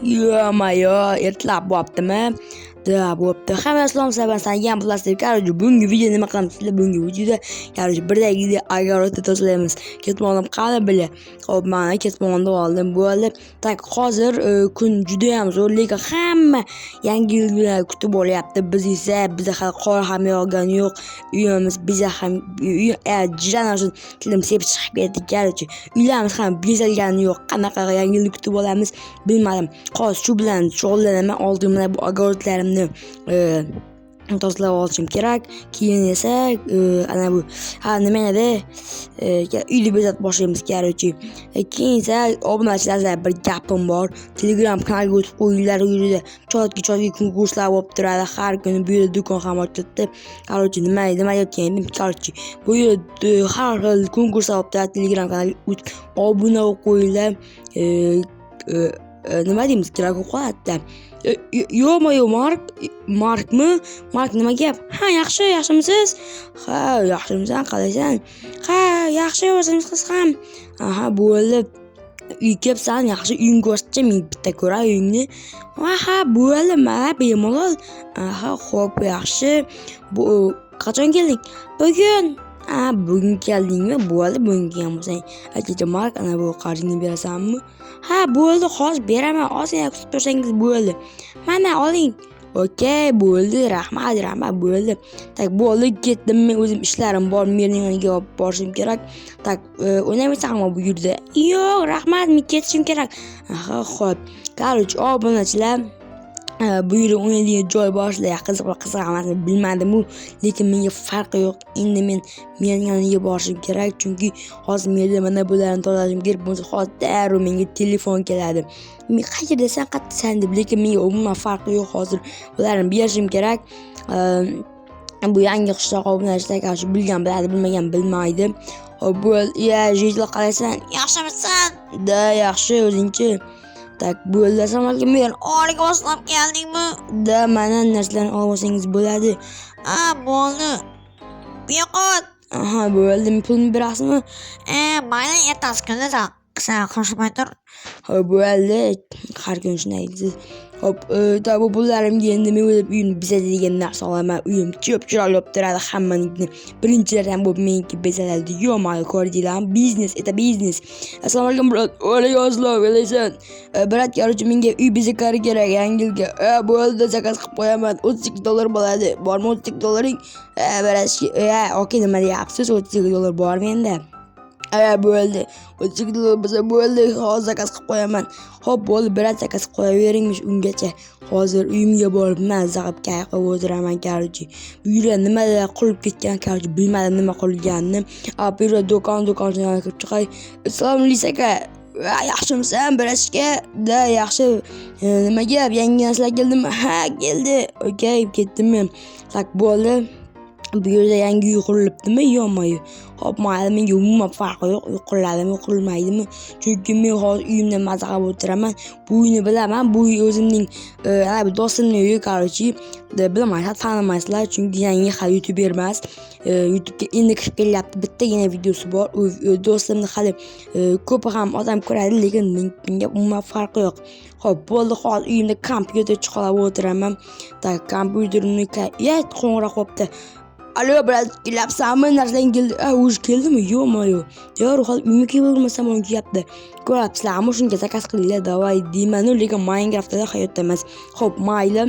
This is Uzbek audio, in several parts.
Yo-mayo, ertalab bo'ptimi? Bo'pti. Hamma islom sabab sangan plastik. Короче, bugungi video nima qilamiz? Bugungi videoda, birdagidek огородni tozalaymiz. Ketmonim qani bila. Xo'p, mana ketmonda oldim. Bo'ldi. Tak, hozir kun juda ham zo'r, lekin hamma yangi yil bilan kutib olyapti. Biz esa hali qor ham yog'gani yo'q. Uyimiz biza ham jiran tilim sepib chiqib ketdi. Короче, uylarimiz ham bezalgani yo'q. Qanaqa yangi yilni kutib olamiz bilmadim. Hozir shu bilan shug'ullanaman. Oldin mana bu огородlarimni tozalab olishim kerak. Keyin esa ana bu nima edi? Uyni bezatib boshlaymiz, короче. Keyin esa obunachilar bir gapim bor. Telegram kanalga o'tib qo'yinglar. U yerda chotki konkurslar bo'lib turadi. Har kuni bu yerda do'kon ham ochiladi. Короче, nima deyotganim? Короче, bu yerda har xil konkurslar bo'lib turadi. Telegram kanalga obuna bo'lib qo'yinglar. Nima deymiz kerak qoladi. Yo-mayo, Markmi? Mark nima gap? Ha, yaxshimisiz? Ha, yaxshimisan, qalaysan? Ha, yaxshi o'zingiz qiz ham. Aha, bo'ldi. Uy kelibsan, yaxshi uyingni ko'rsatchi, men bitta ko'ray uyingni. Ha, bo'ldi, mana bemalol. Aha, xo'p, yaxshi. Bu qachon kelding? Bugun. Bugun keldingmi? Bo'ldi, bugun kelmasang. Kecha Mark, ana bu qarzingni berasanmi? Ha, bo'ldi, hozir beraman. Ozgina kutib tursangiz bo'ldi. Mana oling. Okey, bo'ldi. Rahmat, bo'ldi. Tak, bo'ldi, ketdim. Men o'zim ishlarim bor. Merning yoniga olib borishim kerak. Tak, o'ynamaysanmi bu yerda? Yo'q, rahmat, men ketishim kerak. Aha, xo'p. Короче, obunachilar, bu yerda o'ynaydigan joy boshida qiziq emasmi bilmadim, lekin menga farqi yo'q. Endi men yoniga borishim kerak, chunki hozir menda mana bularni tozalashim kerak. Bo'lsa hozir darrov menga telefon keladi. Men qayerda san deb, lekin menga umuman farqi yo'q. Hozir bularni berishim kerak. Bu yangi qishloq obunachilar, qarshi bilgan biladi, bilmagan bilmaydi. Bu jeytlar qalaysan? Yaxshimisan? Da, yaxshi, o'zingchi? Tak, bo'ldi. Assalomu alaykum. Men olib boshlab keldingmi? Da, mana narsalarni olib olsangiz bo'ladi. Bo'ldi. Yo'qot. Aha, bo'ldi. Pulni berasizmi? Mayli, ertasi kuni sen qo'shmay tur. Xo'p, bo'ldi. Har kuni shunday deysiz. Hop, bu pullarimga endi men o'zim uyimni bezatadigan narsa olaman. Uyim chiroyli bo'lib turadi hammanikni. Birinchilardan bo'lib meniki bezaladi. Yo-mayo, ko'rdinglarmi? Biznes, это biznes. Assalomu alaykum, brat. Alaykum assalom, qalaysan? Brat, короче, menga uy bezaklari kerak yangi yilga. Bo'ldi, zakaz qilib qo'yaman. $32 bo'ladi. Bormi $32? Brat, okey, nima deyapsiz? $32 bor menda. Bo'ldi. $32 bo'lsa bo'ldi. Hozir zakaz qilib qo'yaman. Xo'p, bo'ldi, brat, zakaz qilib qo'yaveringmish ungacha. Hozir uyimga borib maza qilib qilib o'tiraman, короче. Bu yerda nimalar qilib ketgan, короче, bilmadim nima qilganini. Bu yerda do'konchidan kirib chiqay. Assalomu alaykum aka. Yaxshimisan, birashga? Da, yaxshi. Nima gap? Yangi narsalar keldimi? Ha, keldi. Okey, ketdim men. Tak, bo'ldi. Bu yerda yangi uy qurilibdimi? Yo'qmi? Hop, mayli, menga umuman farqi yo'q. Uy quriladimi, qurilmaydimi? Chunki men hozir uyimda maza qilib o'tiraman. Bu uyni bilaman. Bu uy o'zimning do'stimning uyi, короче. Bilmaysiz, tanimaysizlar, chunki yangi YouTuber emas. YouTube'ga endi kirib kelyapti. Bittagina videosi bor. U do'stimni hali ko'p ham odam ko'radi, lekin menga umuman farqi yo'q. Hop, bo'ldi, hozir uyimda kompyuter chiqarib o'tiraman. Tak, kompyuterimni qo'ng'iroq qilibdi. Alo, brat, kelyapsanmi? Narsadan keldi. O'zi keldimi? Yo'qmi? Yo'q, hozir uyimga kelib bo'lmasam uni kelyapti. Ko'ryapsizlarmi? Shunga zakaz qilinglar, davay deyman, lekin Minecraftda hayotda emas. Xo'p, mayli.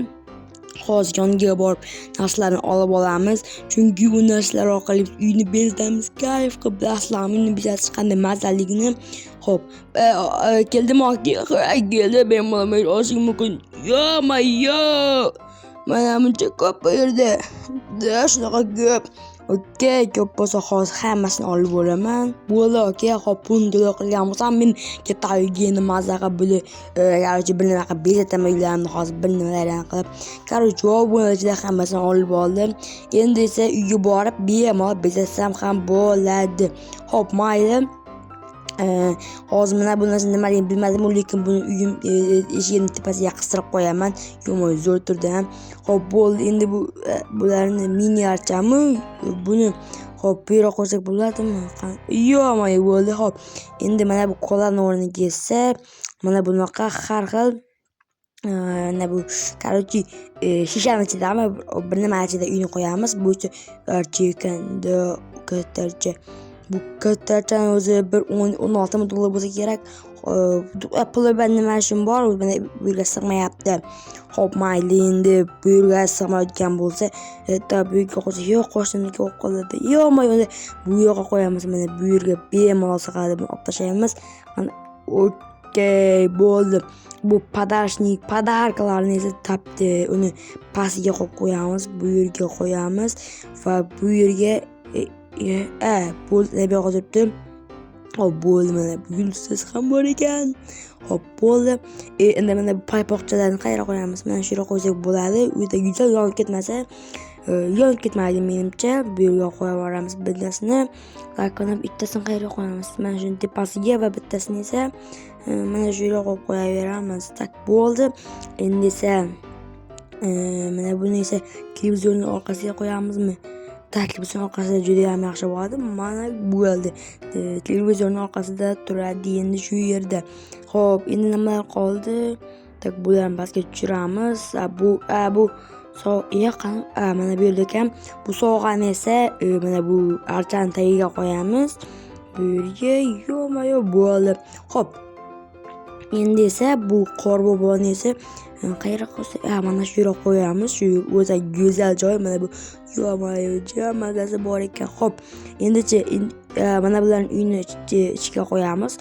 Hozir yoniga borib narsalarni olib olamiz, chunki bu narsalar orqali uyni bezatamiz. Kayf qilib bilasizlarmi, uyni bezatish qanday mazaligini. Xo'p, keldimi? Keldi, bemalol olishim mumkin. Yo-mayo. Mana buncha ko'p bu yerda. Shunaqa ko'p. Okey, ko'p bo'lsa hozir hammasini olib olaman. Bo'ldi, okey, hop, pulni to'lab qilgan bo'lsam, men ketay uyga endi maza qilib, короче, bir nima qilib bezataman uylarni hozir bir nimalardan qilib. Короче, obunachilar hammasini olib oldim. Endi esa uyga borib bemalol bezatsam ham bo'ladi. Hop, mayli. Hozir mana bu narsa nimaligini bilmadim, lekin buni uyim eshigini tepasiga qistirib qo'yaman. Yo'q, zo'r turdi ham. Xo'p, bo'ldi. Endi bularni mini archami? Buni Xo'p, bu yerga qo'ysak bo'ladimi? Yo'q, mana bo'ldi. Xo'p, endi mana bu ko'larni o'rniga esa mana bunaqa har xil Mana bu короче shishani ichidami bir nima ichida uyni qo'yamiz. Bu chiqindi ko'tarcha. Bu ko'tarchani o'zi bir 16 ming dollar bo'lsa kerak. Puli bilan nima ishim bor, mana bu yerga sig'mayapti. Xo'p, mayli, endi bu yerga sig'mayotgan bo'lsa, bu yerga qo'ysa yo'q, qo'shniga o'qib qoladi. Yo'q, bu yoqqa qo'yamiz. Mana bu yerga bemalol sig'adi. Buni olib tashlaymiz. Mana okey, bo'ldi. Bu podarkalarni esa topdi. Uni pastiga qo'yib qo'yamiz. Bu yerga qo'yamiz va bu yerga bo'ldi, deb yozibdi. Hop, bo'ldi, mana bu yulduz ham bor ekan. Hop, bo'ldi. Endi mana bu paypoqchalarni qayerga qo'yamiz? Mana shu yerga qo'ysak bo'ladi. U yerda yuzlab yonib ketmasa, yonib ketmaydi menimcha. Bu yerga qo'yib yuboramiz bittasini. Qolgan bittasini qayerga qo'yamiz? Mana shuni tepasiga va bittasini esa mana shu yerga qo'yib qo'yaveramiz. Tak, bo'ldi. Endi esa mana buni esa televizorning orqasiga qo'yamizmi? Televizor orqasida juda ham yaxshi bo'ladi. Mana bo'ldi. Televizorning orqasida turadi endi shu yerda. Xo'p, endi nimalar qoldi? Tak, bularni pastga tushiramiz. Bu mana bu yerda ekan. Bu sovg'ani esa mana bu archani tagiga qo'yamiz. Bu yerga yo'q, bo'ldi. Xo'p. Endi esa bu qorboboni esa qayerga qo'ysak, mana shu yerga qo'yamiz. Shu o'ta go'zal joy. Mana bu yo'q, mazasi bor ekan. Xo'p, endichi mana bularni uyni ichiga qo'yamiz.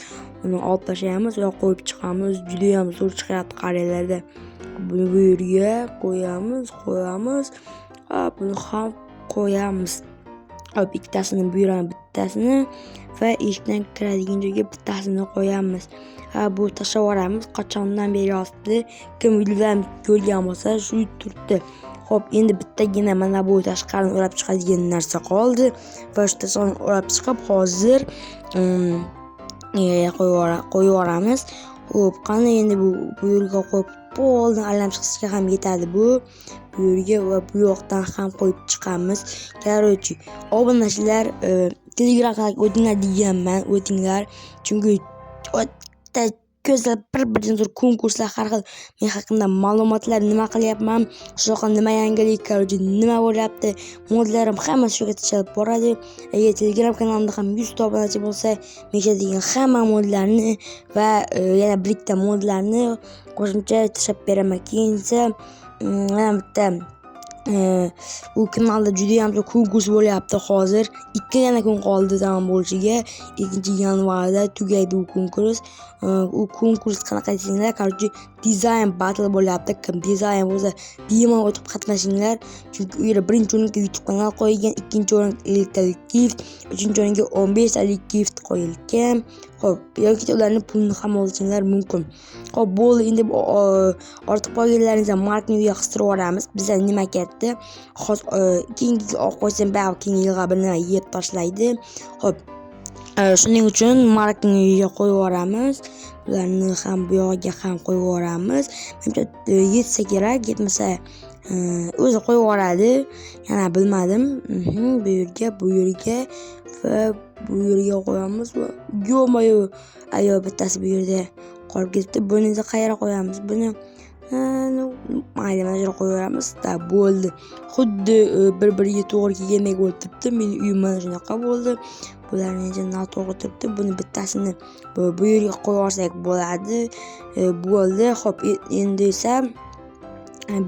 Uni olib tashlaymiz va qo'yib chiqamiz. Juda ham zo'r chiqyapti qaranglarda. Buni bu yerga qo'yamiz. Buni ham qo'yamiz. Hop, ikkitasini bu yerga, bittasini va eshikdan kiradigan joyga bittasini qo'yamiz. Bu tashlab yuboramiz. Qachondan beri yotibdi. Kim videolarni ko'rgan bo'lsa, shu turibdi. Hop, endi bittagina mana bu tashqarini o'rab chiqadigan narsa qoldi va shu tashqarini o'rab chiqib hozir qo'yib yuboramiz. Hop, qani endi bu yerga qo'yib bo'ldi. Aylanib chiqishga ham yetadi bu. Bu yerga va bu yoqdan ham qo'yib chiqamiz. Короче, obunachilar, Telegram kanaliga o'tinglar deganman, o'tinglar. Chunki ko'zlab bir-biridan zo'r konkurslar, har xil men haqimda ma'lumotlar, nima qilyapman, shunaqa nima yangilik, nima bo'lyapti, modlarim hammasi shuga tashlab boradi. Agar Telegram kanalimda ham 100 ta obunachi bo'lsa, men degan hamma modlarni va yana bitta modlarni qo'shimcha tashlab beraman. Keyincha yana bitta u kanalda juda ham konkurs bo'lyapti hozir. 2 kun qoldi tamom bo'lishiga. 2-yanvarda tugaydi u konkurs. U konkurs qanaqa desanglar, dizayn battle bo'lyapti. Kim dizayn bo'lsa, bemalol o'tib qatnashinglar. Chunki u yerda birinchi o'ringa YouTube kanal qo'yilgan, ikkinchi o'ringa 50 talik gift, uchinchi o'ringa 15 talik gift qo'yilgan. Xo'p, yoki ularning pulini ham olishinglar mumkin. Xo'p, bo'ldi. Endi ortiq qolganlaringizni markni uyiga qistirib yuboramiz. Bizda nima ketdi? Hozir keyingi olib qo'ysam, ba'zi keyingiga bir nima yeb tashlaydi. Xo'p, shuning uchun markni uyiga qo'yib yuboramiz. Ularni ham bu yoqqa ham qo'yib yuboramiz. Menimcha yetsa kerak, yetmasa o'zi qo'yib yuboradi. Yana bilmadim. Bu yerga va bu yerga qo'yamiz va ayo bittasi bu yerda qolib ketdi. Buni esa qayerga qo'yamiz? Buni mayli, mana yerga qo'yamiz. Bo'ldi. Xuddi bir-biriga to'g'ri kelgandek bo'lib turibdi. Mening uyim mana shunaqa bo'ldi. Bularni endi noto'g'ri turibdi. Buni bittasini bu yerga qo'yib yuborsak bo'ladi. Bo'ldi. Xo'p, endi esa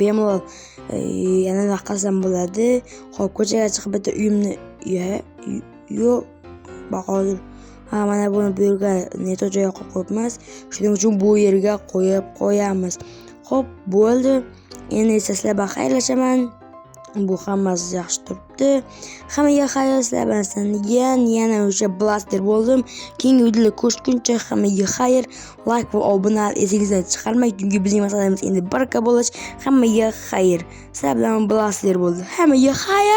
bemalol yana nima qilsam bo'ladi. Xo'p, ko'chaga chiqib bitta uyimni yo'q, hozir mana buni bu yerga neto joyga qo'yibmiz. Shuning uchun bu yerga qo'yib qo'yamiz. Xo'p, bo'ldi. Endi esa sizlarga xayrlashaman. Bu hammasi yaxshi turibdi. Hammaga xayr, sizlar bilan yana o'sha blaster bo'ldim. Keyingi videoda ko'rishguncha hammaga xayr. Like va obuna esingizdan chiqarmang, chunki bizning maqsadimiz endi baraka bo'lish. Hammaga xayr. Sizlar bilan blaster bo'ldi. Hammaga xayr.